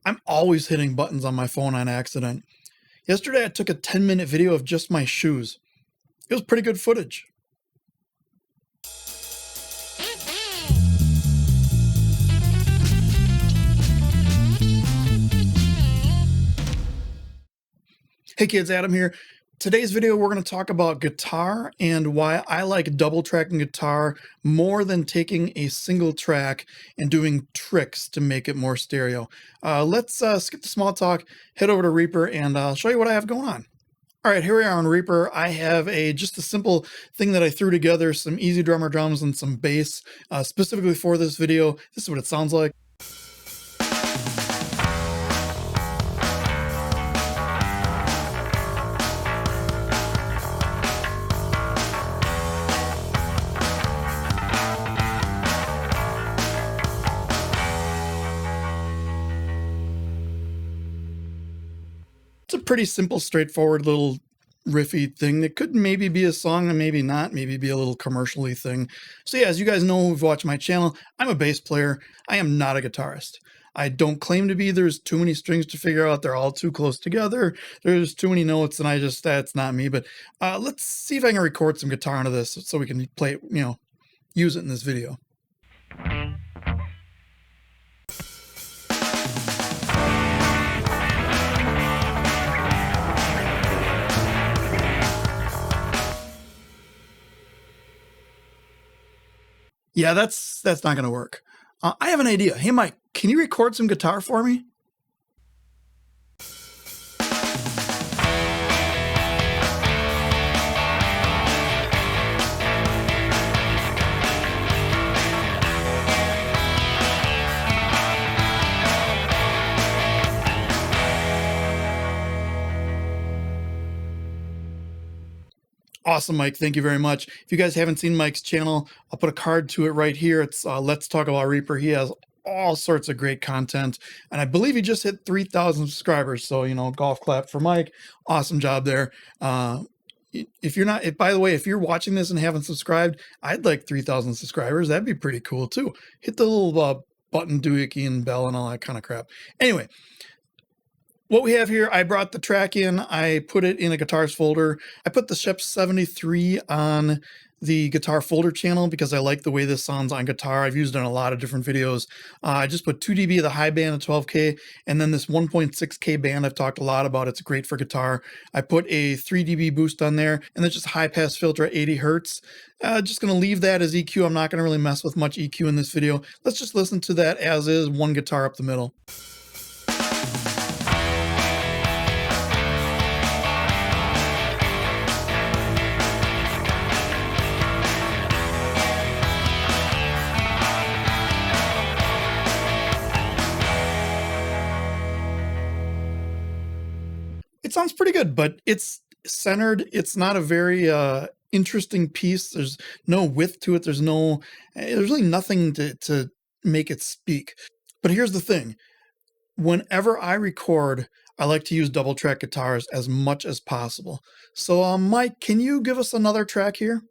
I'm always hitting buttons on my phone on accident. Yesterday I took a 10-minute video of just my shoes. It was pretty good footage. Hey kids, Adam here. Today's video we're going to talk about guitar and why I like double tracking guitar more than taking a single track and doing tricks to make it more stereo. Let's skip the small talk, head over to Reaper, and I'll show you what I have going on. All right, here we are on Reaper. I have just a simple thing that I threw together, some Easy Drummer drums and some bass, specifically for this video. This is what it sounds like. It's a pretty simple, straightforward little riffy thing that could maybe be a song and maybe not, maybe be a little commercially thing. So yeah, as you guys know who've watched my channel, I'm a bass player. I am not a guitarist. I don't claim to be. There's too many strings to figure out. They're all too close together. There's too many notes, and that's not me. But let's see if I can record some guitar into this so we can play it, use it in this video. Yeah, that's not going to work. I have an idea. Hey, Mike, can you record some guitar for me? Awesome, Mike. Thank you very much. If you guys haven't seen Mike's channel, I'll put a card to it right here. It's Let's Talk About Reaper. He has all sorts of great content, and I believe he just hit 3,000 subscribers. So, golf clap for Mike. Awesome job there. If you're not, by the way, if you're watching this and haven't subscribed, I'd like 3,000 subscribers. That'd be pretty cool too. Hit the little button doohickey and bell and all that kind of crap. Anyway, what we have here, I brought the track in, I put it in a guitars folder. I put the Scheps 73 on the guitar folder channel because I like the way this sounds on guitar. I've used it in a lot of different videos. I just put 2 dB of the high band at 12K, and then this 1.6K band I've talked a lot about. It's great for guitar. I put a 3 dB boost on there, and then just a high pass filter at 80 Hertz. Just gonna leave that as EQ. I'm not gonna really mess with much EQ in this video. Let's just listen to that as is, one guitar up the middle. It sounds pretty good, but it's centered. It's not a very interesting piece. There's no width to it. There's really nothing to make it speak. But here's the thing. Whenever I record, I like to use double track guitars as much as possible. So Mike, can you give us another track here?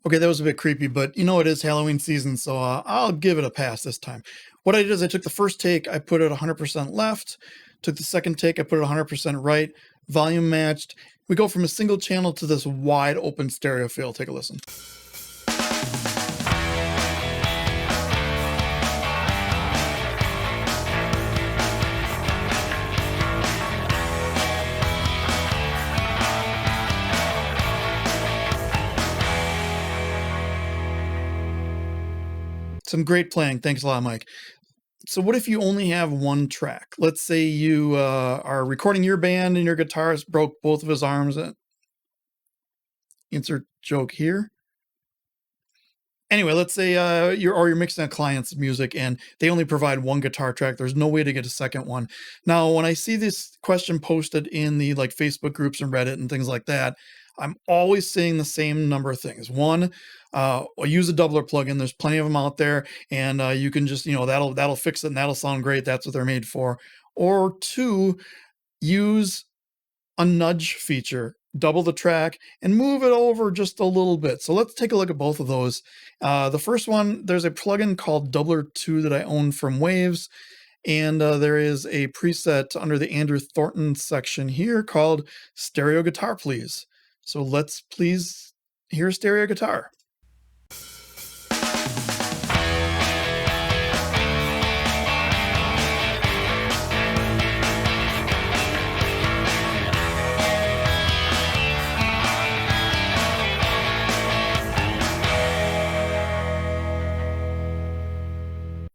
Okay, that was a bit creepy, but it is Halloween season, so I'll give it a pass this time. What I did is I took the first take, I put it 100% left, took the second take, I put it 100% right, volume matched. We go from a single channel to this wide open stereo field. Take a listen. Some great playing. Thanks a lot, Mike. So what if you only have one track? Let's say you are recording your band and your guitarist broke both of his arms. Insert joke here. Anyway, let's say you're mixing a client's music and they only provide one guitar track. There's no way to get a second one. Now, when I see this question posted in the Facebook groups and Reddit and things like that, I'm always seeing the same number of things. One, use a doubler plugin. There's plenty of them out there, and you can just, that'll fix it and that'll sound great. That's what they're made for. Or two, use a nudge feature, double the track and move it over just a little bit. So let's take a look at both of those. The first one, there's a plugin called Doubler 2 that I own from Waves. And there is a preset under the Andrew Thornton section here called Stereo Guitar Please. So let's please hear stereo guitar.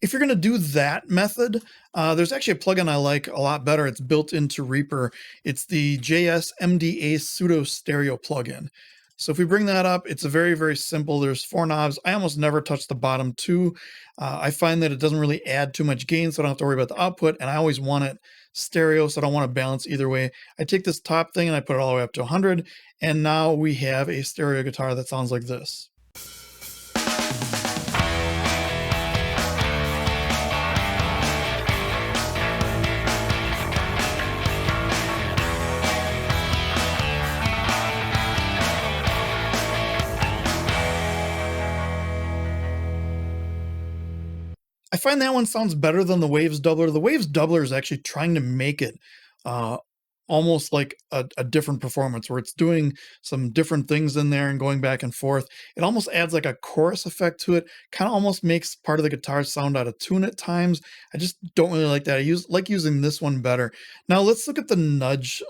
If you're going to do that method, there's actually a plugin I like a lot better. It's built into Reaper. It's the JS MDA Pseudo-Stereo plugin. So if we bring that up, it's a very, very simple. There's 4 knobs. I almost never touch the bottom 2. I find that it doesn't really add too much gain, so I don't have to worry about the output, and I always want it stereo, so I don't want to balance either way. I take this top thing and I put it all the way up to 100, and now we have a stereo guitar that sounds like this. I find that one sounds better than the Waves doubler. The Waves doubler is actually trying to make it almost like a different performance where it's doing some different things in there and going back and forth. It almost adds like a chorus effect to it, kind of almost makes part of the guitar sound out of tune at times. I just don't really like that. I like using this one better. Now let's look at the nudge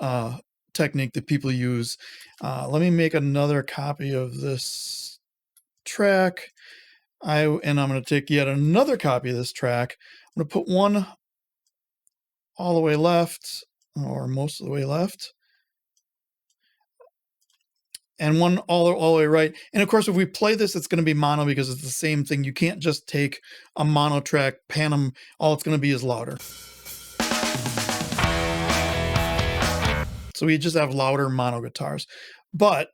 technique that people use. Let me make another copy of this track. And I'm going to take yet another copy of this track. I'm going to put one all the way left, or most of the way left, and one all the way right. And of course, if we play this, it's going to be mono because it's the same thing. You can't just take a mono track, pan them. All it's going to be is louder. So we just have louder mono guitars. But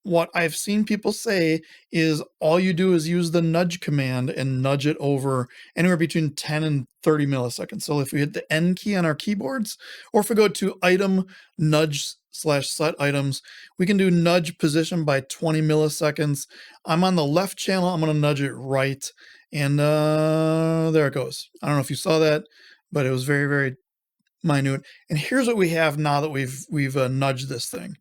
what I've seen people say is all you do is use the nudge command and nudge it over anywhere between 10 and 30 milliseconds. So if we hit the N key on our keyboards, or if we go to item nudge / set items, we can do nudge position by 20 milliseconds. I'm on the left channel. I'm going to nudge it right. And there it goes. I don't know if you saw that, but it was very, very minute. And here's what we have now that we've nudged this thing.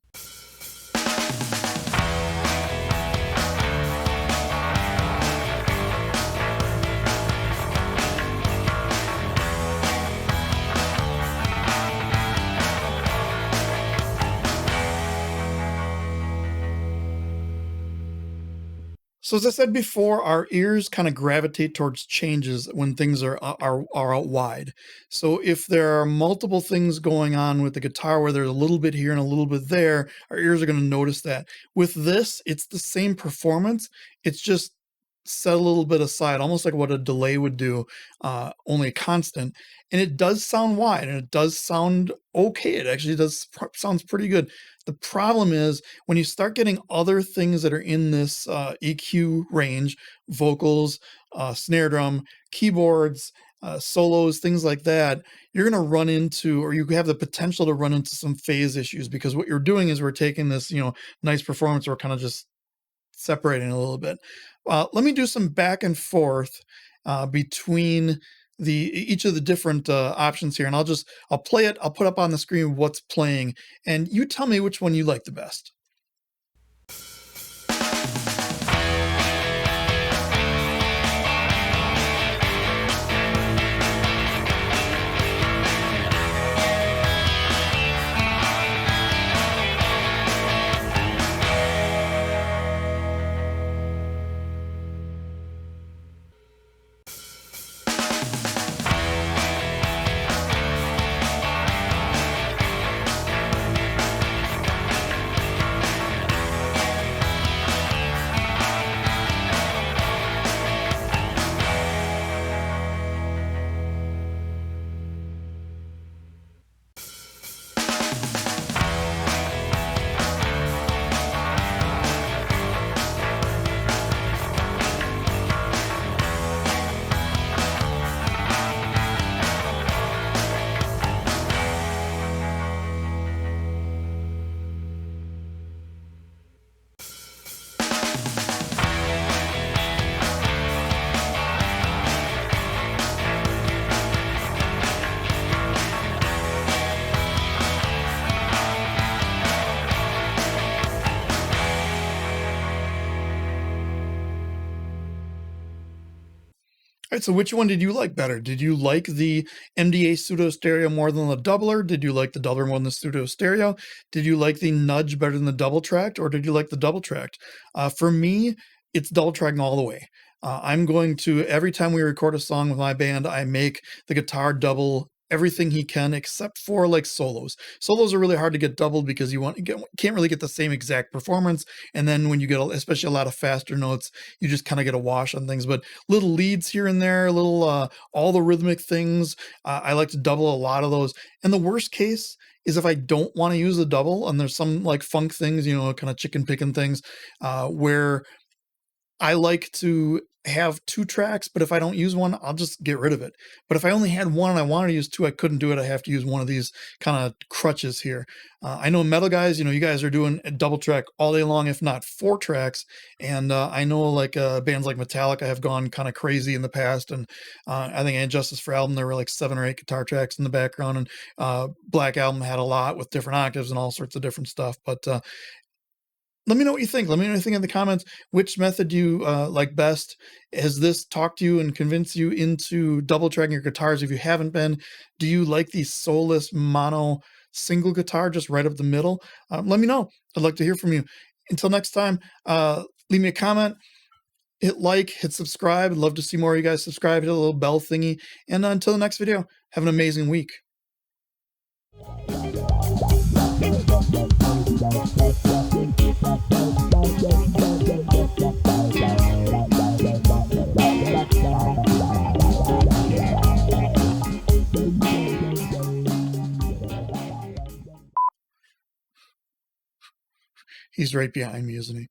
So as I said before, our ears kind of gravitate towards changes when things are out wide. So if there are multiple things going on with the guitar where there's a little bit here and a little bit there, our ears are going to notice that. With this, it's the same performance. It's just set a little bit aside, almost like what a delay would do, only a constant. And it does sound wide, and it does sound okay. It actually sounds pretty good. The problem is when you start getting other things that are in this EQ range, vocals, snare drum, keyboards, solos, things like that, you're going to run into, or you have the potential to run into some phase issues, because what you're doing is we're taking this, nice performance, we're kind of just separating a little bit. Let me do some back and forth between each of the different options here, and I'll play it. I'll put up on the screen what's playing, and you tell me which one you like the best. Alright, so which one did you like better? Did you like the MDA Pseudo-Stereo more than the doubler? Did you like the doubler more than the Pseudo-Stereo? Did you like the nudge better than the double tracked, or did you like the double tracked? For me, it's double tracking all the way. I'm going to every time we record a song with my band, I make the guitar double everything he can except for like solos. Solos are really hard to get doubled because can't really get the same exact performance. And then when you get especially a lot of faster notes, you just kind of get a wash on things. But little leads here and there, little all the rhythmic things, I like to double a lot of those. And the worst case is if I don't want to use a double, and there's some like funk things, you know, kind of chicken picking things, where I like to have 2 tracks, but if I don't use one, I'll just get rid of it. But if I only had 1 and I wanted to use 2, I couldn't do it. I have to use one of these kinda crutches here. I know metal guys, you know, you guys are doing a double track all day long, if not 4 tracks, and, I know, like, bands like Metallica have gone kinda crazy in the past, and, I think Injustice for Album, there were, like, 7 or 8 guitar tracks in the background, and, Black Album had a lot with different octaves and all sorts of different stuff, but, let me know what you think. Let me know what you think in the comments. Which method do you like best? Has this talked to you and convinced you into double tracking your guitars if you haven't been? Do you like the soulless mono single guitar just right up the middle? Let me know. I'd like to hear from you. Until next time, leave me a comment, hit like, hit subscribe. I'd love to see more of you guys subscribe, hit a little bell thingy. And until the next video, have an amazing week. He's right behind me, isn't he?